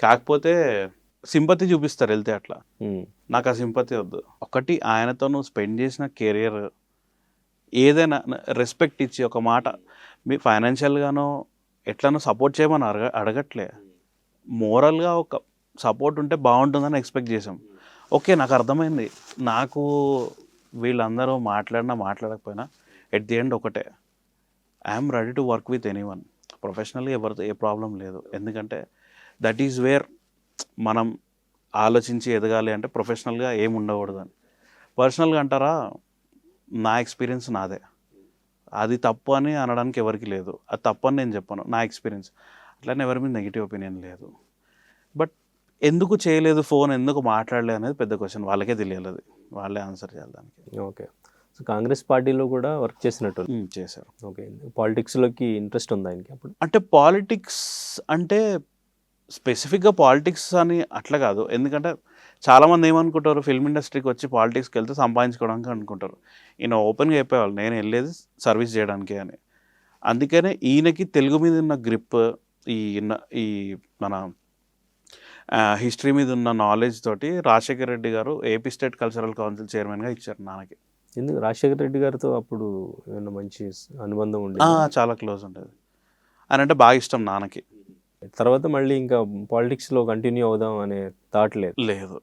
కాకపోతే సింపతి చూపిస్తారు వెళ్తే అట్లా. నాకు ఆ సింపతి వద్దు. ఒకటి, ఆయనతో నువ్వు స్పెండ్ చేసిన కెరియర్ ఏదైనా రెస్పెక్ట్ ఇచ్చి ఒక మాట, మీ ఫైనాన్షియల్గానో ఎట్లనో సపోర్ట్ చేయమని అడగట్లే, మోరల్గా ఒక సపోర్ట్ ఉంటే బాగుంటుందని ఎక్స్పెక్ట్ చేసాం. ఓకే, నాకు అర్థమైంది. నాకు వీళ్ళందరూ మాట్లాడకపోయినా ఎట్ ది ఎండ్ ఒకటే, I'm ready to work with anyone. ప్రొఫెషనల్గా ఎవరితో ఏ ప్రాబ్లం లేదు. ఎందుకంటే దట్ ఈజ్ వేర్ మనం ఆలోచించి ఎదగాలి అంటే ప్రొఫెషనల్గా ఏమి ఉండకూడదు అని. పర్సనల్గా అంటారా, నా ఎక్స్పీరియన్స్ నాదే, అది తప్పు అని అనడానికి ఎవరికి లేదు, అది తప్పు అని నేను చెప్పను, నా ఎక్స్పీరియన్స్. అట్లనే ఎవరి మీద నెగిటివ్ ఒపీనియన్ లేదు. బట్ ఎందుకు చేయలేదు ఫోన్, ఎందుకు మాట్లాడలేదు అనేది పెద్ద క్వశ్చన్, వాళ్ళకే తెలియాలి, అది వాళ్ళే ఆన్సర్ చేయాలి దానికి. ఓకే, సో కాంగ్రెస్ పార్టీలో కూడా వర్క్ చేసినట్టు చేశారు. ఓకే, పాలిటిక్స్లోకి ఇంట్రెస్ట్ ఉందా ఆయనకి అప్పుడు? అంటే పాలిటిక్స్ అంటే స్పెసిఫిక్గా పాలిటిక్స్ అని అట్లా కాదు. ఎందుకంటే చాలామంది ఏమనుకుంటారు, ఫిల్మ్ ఇండస్ట్రీకి వచ్చి పాలిటిక్స్కి వెళ్తే సంపాదించుకోవడానికి అనుకుంటారు. ఈయన ఓపెన్గా చెప్పేవాళ్ళు, నేను వెళ్ళేది సర్వీస్ చేయడానికి అని. అందుకనే ఈయనకి తెలుగు మీద ఉన్న గ్రిప్, ఈ మన హిస్టరీ మీద ఉన్న నాలెడ్జ్ తోటి రాజశేఖర్ రెడ్డి గారు ఏపీ స్టేట్ కల్చరల్ కౌన్సిల్ చైర్మన్గా ఇచ్చారు నాన్నకి. ఎందుకు రాజశేఖర రెడ్డి గారితో అప్పుడు ఏమైనా మంచి అనుబంధం ఉండేది? చాలా క్లోజ్ ఉండేది. ఆయన అంటే బాగా ఇష్టం నాన్నకి. తర్వాత మళ్ళీ ఇంకా పాలిటిక్స్లో కంటిన్యూ అవుదాం అనే థాట్ లేదు? లేదు.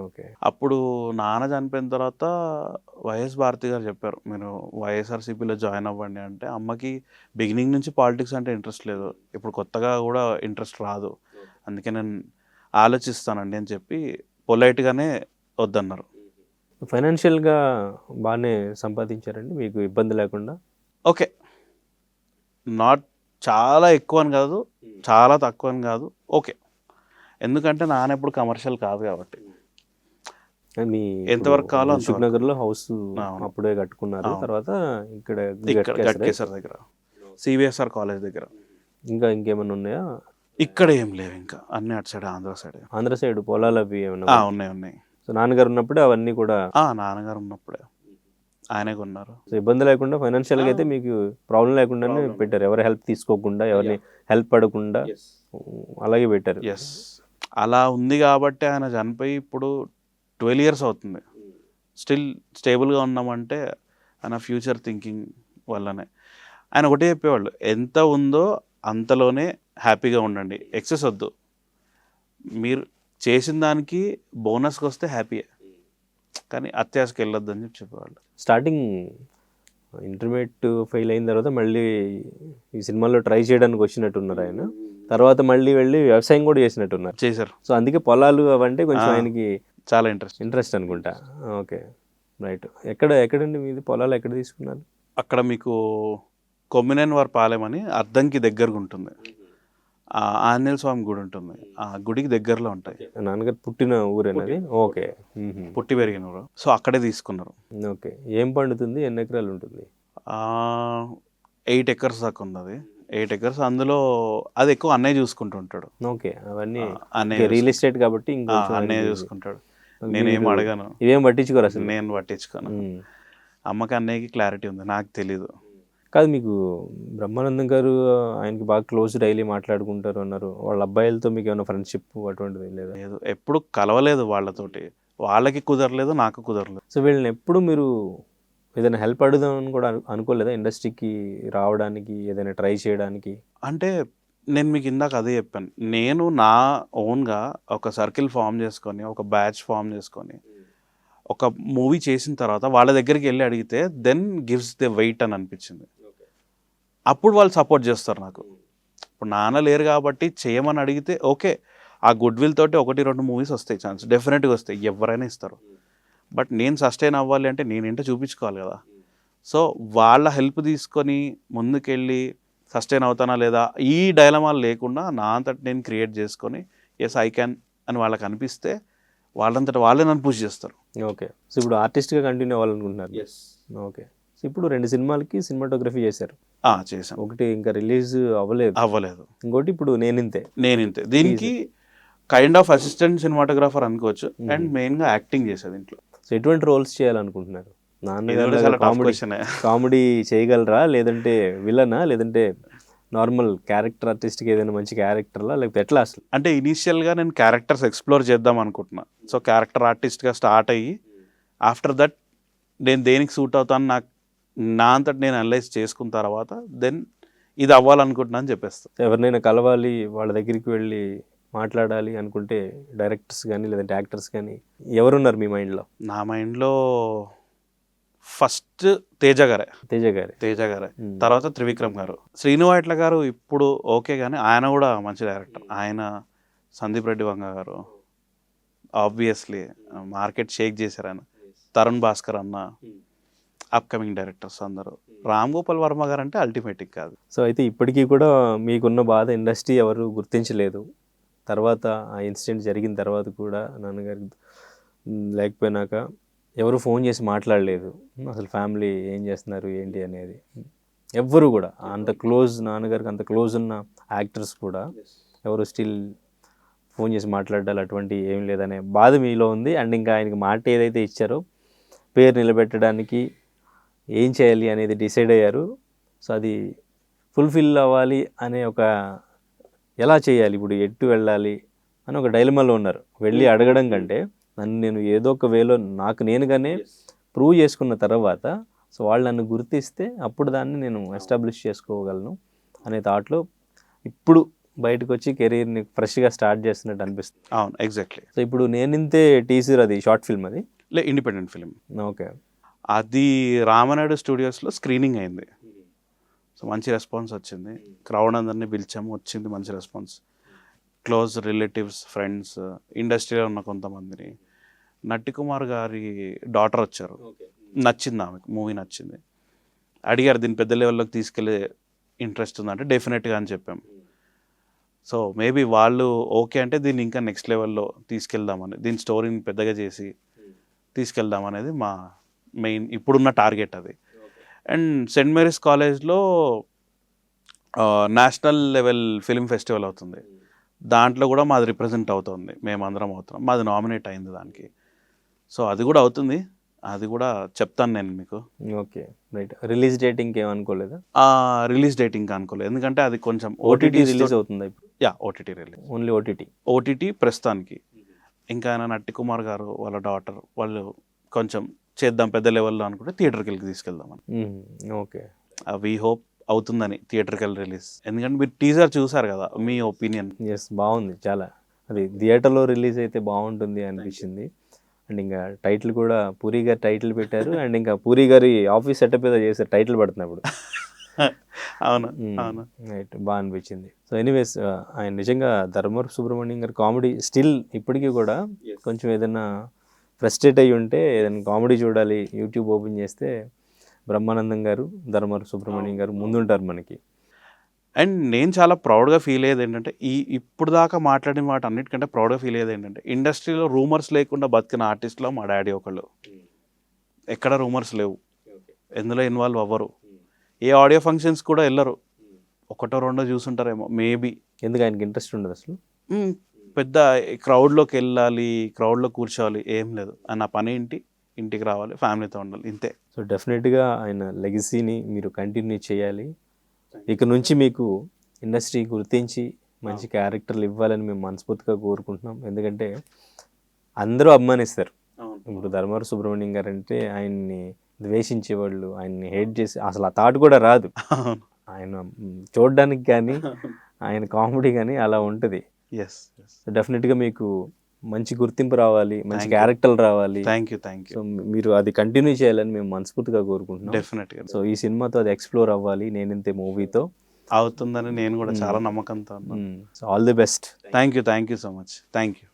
ఓకే. అప్పుడు నాన్న చనిపోయిన తర్వాత వైఎస్ భారతి గారు చెప్పారు, మీరు వైఎస్ఆర్సీపీలో జాయిన్ అవ్వండి అంటే. అమ్మకి బిగినింగ్ నుంచి పాలిటిక్స్ అంటే ఇంట్రెస్ట్ లేదు, ఇప్పుడు కొత్తగా కూడా ఇంట్రెస్ట్ రాదు, అందుకే నేను ఆలోచిస్తానండి అని చెప్పి పొలైట్గానే వద్దన్నారు. ఫైనాన్షియల్గా బాగానే సంపాదించారండి మీకు ఇబ్బంది లేకుండా? ఓకే, నాట్ చాలా ఎక్కువ అని కాదు, చాలా తక్కువ అని కాదు, ఓకే. ఎందుకంటే నాన్న ఎప్పుడు కమర్షియల్ కాదు కాబట్టి. మీ ఎంతవరకు కావాలో అశోక్ నగర్లో హౌస్ అవును. అప్పుడే కట్టుకున్నారు, అవును. తర్వాత ఇక్కడ గట్కేసర్ దగ్గర సివిఎస్ఆర్ కాలేజ్ దగ్గర. ఇంకా ఇంకేమైనా ఉన్నాయా? ఇక్కడ ఏం లేవు, ఇంకా అన్ని అటు side Andhra side. Andhra side పొలాలు అవి ఏమైనా? ఉన్నాయి. సో నాన్నగారు ఉన్నప్పుడే అవన్నీ కూడా? నాన్నగారు ఉన్నప్పుడే ఆయనే కొన్నారు. సో ఇబ్బంది లేకుండా ఫైనాన్షియల్గా అయితే మీకు ప్రాబ్లం లేకుండానే పెట్టారు, ఎవరి హెల్ప్ తీసుకోకుండా, ఎవరిని హెల్ప్ పడకుండా అలాగే పెట్టారు. ఎస్, అలా ఉంది కాబట్టి ఆయన చనిపోయి ఇప్పుడు 12 years అవుతుంది. స్టిల్ స్టేబుల్గా ఉన్నామంటే ఆయన ఫ్యూచర్ థింకింగ్ వల్లనే. ఆయన ఒకటే చెప్పేవాళ్ళు, ఎంత ఉందో అంతలోనే హ్యాపీగా ఉండండి, ఎక్సెస్ వద్దు, మీరు చేసిన దానికి బోనస్కి వస్తే హ్యాపీయే, కానీ అత్యాశకి వెళ్ళొద్దు అని చెప్పేవాళ్ళు. స్టార్టింగ్ ఇంటర్మీడియట్ ఫెయిల్ అయిన తర్వాత మళ్ళీ ఈ సినిమాలో ట్రై చేయడానికి వచ్చినట్టున్నారు ఆయన. తర్వాత మళ్ళీ వెళ్ళి వ్యవసాయం కూడా చేశారు. సో అందుకే పొలాలు అవంటే కొంచెం ఆయనకి చాలా ఇంట్రెస్ట్ అనుకుంటా. Okay, right. ఎక్కడండి మీది పొలాలు ఎక్కడ తీసుకున్నారు? అక్కడ మీకు కొమ్మినేని వారి పాలెం అని అద్దంకి దగ్గరగా ఉంటుంది, ఆంజనేయ స్వామి గుడి ఉంటుంది, ఆ గుడికి దగ్గరలో ఉంటాయి. నాన్నగారు పుట్టిన ఊరేనది? ఓకే. పుట్టి పెరిగిన ఊరు. సో అక్కడే తీసుకున్నారు. ఓకే. ఏం పండుతుంది, ఎన్ని ఎకరాలు ఉంటుంది? 8 acres దాకా ఉన్నది. 8 acres, అందులో అది ఎక్కువ అన్నయ్య చూసుకుంటుంటాడు. ఓకే, అవన్నీ అన్నయ్య రియల్ ఎస్టేట్ కాబట్టి అన్నయ్య చూసుకుంటాడు, నేనేం అడగాను, ఇవేం పట్టించుకోరు అసలు? నేను పట్టించుకోను. అమ్మకి అన్నయ్యకి క్లారిటీ ఉంది, నాకు తెలీదు. కాదు, మీకు బ్రహ్మానందం గారు ఆయనకి బాగా క్లోజ్, డైలీ మాట్లాడుకుంటారు అన్నారు. వాళ్ళ అబ్బాయిలతో మీకు ఏమైనా ఫ్రెండ్షిప్ అటువంటిది లేదా? లేదు, ఎప్పుడు కలవలేదు వాళ్ళతోటి, వాళ్ళకి కుదరలేదు, నాకు కుదరలేదు. సో వీళ్ళని ఎప్పుడు మీరు ఏదైనా హెల్ప్ అడుగుదామని కూడా అనుకోలేదా, ఇండస్ట్రీకి రావడానికి, ఏదైనా ట్రై చేయడానికి? అంటే నేను మీకు ఇందాక అదే చెప్పాను, నేను నా ఓన్గా ఒక సర్కిల్ ఫామ్ చేసుకొని, ఒక బ్యాచ్ ఫామ్ చేసుకొని, ఒక మూవీ చేసిన తర్వాత వాళ్ళ దగ్గరికి వెళ్ళి అడిగితే దెన్ గివ్స్ ద వెయిట్ అని అనిపించింది. అప్పుడు వాళ్ళు సపోర్ట్ చేస్తారు నాకు. ఇప్పుడు నాన్న లేరు కాబట్టి చేయమని అడిగితే ఓకే, ఆ గుడ్ విల్ తోటి 1-2 మూవీస్ వస్తాయి, ఛాన్స్ డెఫినెట్గా వస్తాయి, ఎవరైనా ఇస్తారు. బట్ నేను సస్టైన్ అవ్వాలి అంటే నేనేంటో చూపించుకోవాలి కదా. సో వాళ్ళ హెల్ప్ తీసుకొని ముందుకెళ్ళి సస్టైన్ అవుతానా లేదా, ఈ డైలమాలు లేకుండా నా అంతటి నేను క్రియేట్ చేసుకొని ఎస్ ఐ క్యాన్ అని వాళ్ళకి అనిపిస్తే వాళ్ళంతటా వాళ్ళే నన్ను పుష్ చేస్తారు. ఓకే. సో ఇప్పుడు ఆర్టిస్ట్గా కంటిన్యూ అవ్వాలనుకుంటున్నారు? ఓకే. సో ఇప్పుడు 2 సినిమాలకి సినిమాటోగ్రఫీ చేశారు. చేశాను. ఒకటి ఇంకా రిలీజ్ అవ్వలేదు, ఇంకోటి ఇప్పుడు నేనింతే. దీనికి కైండ్ ఆఫ్ అసిస్టెంట్ సినిమాటోగ్రాఫర్ అనుకోవచ్చు, అండ్ మెయిన్గా యాక్టింగ్ చేసేది ఇంట్లో. సో ఎటువంటి రోల్స్ చేయాలనుకుంటున్నారు? కామెడీ చేయగలరా, లేదంటే విలనా, లేదంటే నార్మల్ క్యారెక్టర్ ఆర్టిస్ట్కి ఏదైనా మంచి క్యారెక్టర్లా, లేకపోతే ఎట్లా అసలు? అంటే ఇనీషియల్గా నేను క్యారెక్టర్స్ ఎక్స్ప్లోర్ చేద్దాం అనుకుంటున్నా. సో క్యారెక్టర్ ఆర్టిస్ట్గా స్టార్ట్ అయ్యి ఆఫ్టర్ దట్ నేను దేనికి సూట్ అవుతాను, నా అంతటి నేను అనలైజ్ చేసుకున్న తర్వాత దెన్ ఇది అవ్వాలనుకుంటున్నా అని చెప్పేస్తాను. ఎవరినైనా కలవాలి, వాళ్ళ దగ్గరికి వెళ్ళి మాట్లాడాలి అనుకుంటే డైరెక్టర్స్ కానీ లేదంటే యాక్టర్స్ కానీ ఎవరున్నారు మీ మైండ్లో? నా మైండ్లో ఫస్ట్ తేజ గారే. తర్వాత త్రివిక్రమ్ గారు. శ్రీను వైట్ల గారు ఇప్పుడు ఓకే, కానీ ఆయన కూడా మంచి డైరెక్టర్. ఆయన, సందీప్ రెడ్డి వంగ గారు ఆబ్వియస్లీ మార్కెట్ షేక్ చేశారు ఆయన. తరుణ్ భాస్కర్ అన్న, అప్కమింగ్ డైరెక్టర్స్ అందరూ. రామ్ గోపాల్ వర్మ గారు అంటే అల్టిమేటిక్ కాదు. సో అయితే ఇప్పటికీ కూడా మీకున్న బాధ ఇండస్ట్రీ ఎవరు గుర్తించలేదు, తర్వాత ఆ ఇన్సిడెంట్ జరిగిన తర్వాత కూడా నాన్నగారికి లేకపోయినాక ఎవరు ఫోన్ చేసి మాట్లాడలేదు, అసలు ఫ్యామిలీ ఏం చేస్తున్నారు ఏంటి అనేది ఎవ్వరు కూడా. అంత క్లోజ్, నాన్నగారికి అంత క్లోజ్ ఉన్న యాక్టర్స్ కూడా ఎవరు స్టిల్ ఫోన్ చేసి మాట్లాడాలి అటువంటి ఏం లేదనే బాధ మీలో ఉంది. అండ్ ఇంకా ఆయనకి మాట ఏదైతే ఇచ్చారో పేరు నిలబెట్టడానికి ఏం చేయాలి అనేది డిసైడ్ అయ్యారు. సో అది ఫుల్ఫిల్ అవ్వాలి అనే ఒక ఎలా చేయాలి, ఇప్పుడు ఎటు వెళ్ళాలి అని ఒక డైలమాలో ఉన్నారు. వెళ్ళి అడగడం కంటే నన్ను నేను ఏదో ఒక వేలో నాకు నేనుగానే ప్రూవ్ చేసుకున్న తర్వాత సో వాళ్ళు నన్ను గుర్తిస్తే అప్పుడు దాన్ని నేను ఎస్టాబ్లిష్ చేసుకోగలను అనే థాట్లో ఇప్పుడు బయటకు వచ్చి కెరీర్ని ఫ్రెష్గా స్టార్ట్ చేస్తున్నట్టు అనిపిస్తుంది. అవును, ఎగ్జాక్ట్లీ. సో ఇప్పుడు నేనింతే టీజర్, అది షార్ట్ ఫిల్మ్, అది ఇండిపెండెంట్ ఫిలిం. ఓకే. అది రామనాయుడు స్టూడియోస్లో స్క్రీనింగ్ అయింది. సో మంచి రెస్పాన్స్ వచ్చింది. క్రౌడ్ అందరినీ పిలిచాము, వచ్చింది మంచి రెస్పాన్స్. క్లోజ్ రిలేటివ్స్, ఫ్రెండ్స్, ఇండస్ట్రీలో ఉన్న కొంతమందిని, నట్టి కుమార్ గారి డాటర్ వచ్చారు. నచ్చింది ఆమెకు, మూవీ నచ్చింది. అడిగారు దీన్ని పెద్ద లెవెల్లోకి తీసుకెళ్ళే ఇంట్రెస్ట్ ఉందంటే డెఫినెట్గా అని చెప్పాం. సో మేబీ వాళ్ళు ఓకే అంటే దీన్ని ఇంకా నెక్స్ట్ లెవెల్లో తీసుకెళ్దామని, దీని స్టోరీని పెద్దగా చేసి తీసుకెళ్దామనేది మా మెయిన్ ఇప్పుడున్న టార్గెట్ అది. అండ్ సెయింట్ మేరీస్ కాలేజ్లో నేషనల్ లెవెల్ ఫిలిం ఫెస్టివల్ అవుతుంది. దాంట్లో కూడా మాది రిప్రజెంట్ అవుతుంది, మేమందరం అవుతున్నాం. మాది నామినేట్ అయింది దానికి. సో అది కూడా అవుతుంది, అది కూడా చెప్తాను నేను మీకు. Okay, right. రిలీజ్ డేట్ ఇంకేమనుకోలేదా? రిలీజ్ డేట్ ఇంకా అనుకోలేదు, ఎందుకంటే అది కొంచెం ఓటీటీ రిలీజ్ అవుతుందా ఇప్పుడు? Yeah, OTT release, only OTT. OTT ప్రస్తుతానికి. ఇంకా ఆయన నట్టి కుమార్ గారు వాళ్ళ డాటర్ వాళ్ళు కొంచెం చేద్దాం పెద్ద లెవెల్లో అనుకుంటే థియేటర్కి వెళ్ళి తీసుకెళ్దామని. ఓకే, వీ హోప్ అవుతుందని థియేటర్కి వెళ్ళి రిలీజ్. ఎందుకంటే మీరు టీజర్ చూసారు కదా, మీ ఒపీనియన్. ఎస్, బాగుంది చాలా. అది థియేటర్లో రిలీజ్ అయితే బాగుంటుంది అనిపించింది. అండ్ ఇంకా టైటిల్ కూడా పూరి గారు టైటిల్ పెట్టారు. అండ్ ఇంకా పూరి గారి ఆఫీస్ సెటప్ ఏదో చేశారు టైటిల్ పడుతున్నప్పుడు. అవును అవును, రైట్, బాగా అనిపించింది. సో ఎనీవేస్, ఆయన నిజంగా ధర్మవరపు సుబ్రహ్మణ్యం గారి కామెడీ స్టిల్ ఇప్పటికీ కూడా కొంచెం ఏదైనా ఫ్రస్ట్రేట్ అయ్యి ఉంటే ఏదైనా కామెడీ చూడాలి, యూట్యూబ్ ఓపెన్ చేస్తే బ్రహ్మానందం గారు, ధర్మవరపు సుబ్రహ్మణ్యం గారు ముందుంటారు మనకి. అండ్ నేను చాలా ప్రౌడ్గా ఫీల్ అయ్యేది ఏంటంటే, ఇప్పుడు దాకా మాట్లాడిన వాటి అన్నిటికంటే ప్రౌడ్గా ఫీల్ అయ్యేది ఏంటంటే, ఇండస్ట్రీలో రూమర్స్ లేకుండా బతికిన ఆర్టిస్ట్లో మా డాడీ ఒకళ్ళు. ఎక్కడ రూమర్స్ లేవు, ఎందులో ఇన్వాల్వ్ అవ్వరు, ఏ ఆడియో ఫంక్షన్స్ కూడా వెళ్ళరు, ఒకటో రెండో చూసుంటారేమో మేబీ. ఎందుకు ఆయనకి ఇంట్రెస్ట్ ఉండదు అసలు? పెద్ద క్రౌడ్లోకి వెళ్ళాలి, క్రౌడ్లో కూర్చోవాలి ఏం లేదు. నా పని ఇంటికి రావాలి, ఫ్యామిలీతో ఉండాలి, ఇంతే. సో డెఫినెట్గా ఆయన లెగసీని మీరు కంటిన్యూ చేయాలి. ఇక నుంచి మీకు ఇండస్ట్రీ గుర్తించి మంచి క్యారెక్టర్లు ఇవ్వాలని మేము మనస్ఫూర్తిగా కోరుకుంటున్నాం. ఎందుకంటే అందరూ అభిమానిస్తారు. ఇప్పుడు ధర్మవరపు సుబ్రహ్మణ్యం గారు అంటే ఆయన్ని ద్వేషించేవాళ్ళు, ఆయన్ని హేట్ చేసి అసలు ఆ థాట్ కూడా రాదు. ఆయన చూడడానికి కానీ ఆయన కామెడీ కానీ అలా ఉంటుంది. డెఫినెట్గా మీకు మంచి గుర్తింపు రావాలి, మంచి క్యారెక్టర్లు రావాలి. Thank you. సో మీరు అది కంటిన్యూ చేయాలని మేము మనస్ఫూర్తిగా కోరుకుంటున్నాం. డెఫినెట్గా. సో ఈ సినిమాతో అది ఎక్స్ప్లోర్ అవ్వాలి, నేనింతే మూవీతో అవుతుందని నేను కూడా చాలా నమ్మకంతో ఉన్నాను. So all the best. Thank you so much. Thank you.